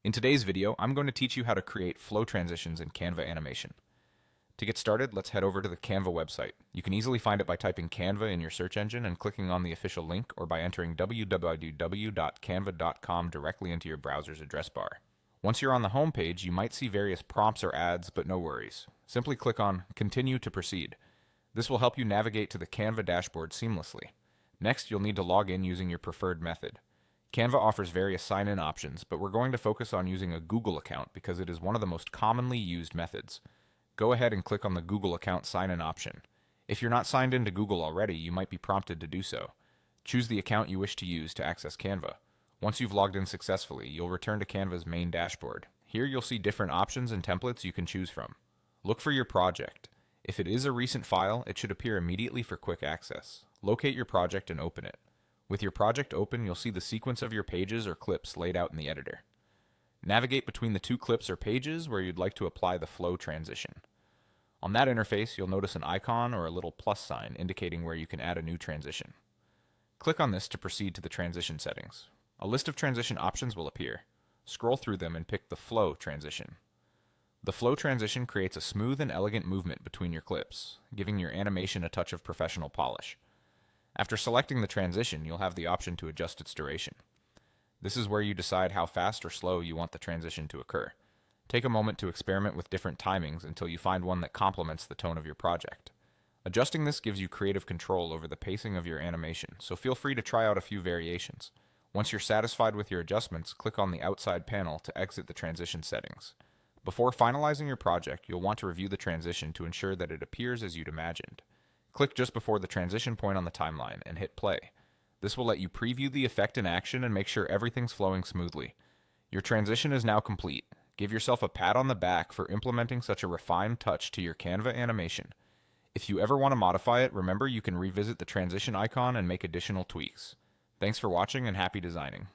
In today's video, I'm going to teach you how to create flow transitions in Canva animation. To get started, let's head over to the Canva website. You can easily find it by typing Canva in your search engine and clicking on the official link, or by entering www.canva.com directly into your browser's address bar. Once you're on the home page, you might see various prompts or ads, but no worries. Simply click on Continue to proceed. This will help you navigate to the Canva dashboard seamlessly. Next, you'll need to log in using your preferred method. Canva offers various sign-in options, but we're going to focus on using a Google account because it is one of the most commonly used methods. Go ahead and click on the Google account sign-in option. If you're not signed into Google already, you might be prompted to do so. Choose the account you wish to use to access Canva. Once you've logged in successfully, you'll return to Canva's main dashboard. Here you'll see different options and templates you can choose from. Look for your project. If it is a recent file, it should appear immediately for quick access. Locate your project and open it. With your project open, you'll see the sequence of your pages or clips laid out in the editor. Navigate between the two clips or pages where you'd like to apply the flow transition. On that interface, you'll notice an icon or a little plus sign indicating where you can add a new transition. Click on this to proceed to the transition settings. A list of transition options will appear. Scroll through them and pick the flow transition. The flow transition creates a smooth and elegant movement between your clips, giving your animation a touch of professional polish. After selecting the transition, you'll have the option to adjust its duration. This is where you decide how fast or slow you want the transition to occur. Take a moment to experiment with different timings until you find one that complements the tone of your project. Adjusting this gives you creative control over the pacing of your animation, so feel free to try out a few variations. Once you're satisfied with your adjustments, click on the outside panel to exit the transition settings. Before finalizing your project, you'll want to review the transition to ensure that it appears as you'd imagined. Click just before the transition point on the timeline and hit play. This will let you preview the effect in action and make sure everything's flowing smoothly. Your transition is now complete. Give yourself a pat on the back for implementing such a refined touch to your Canva animation. If you ever want to modify it, remember you can revisit the transition icon and make additional tweaks. Thanks for watching and happy designing.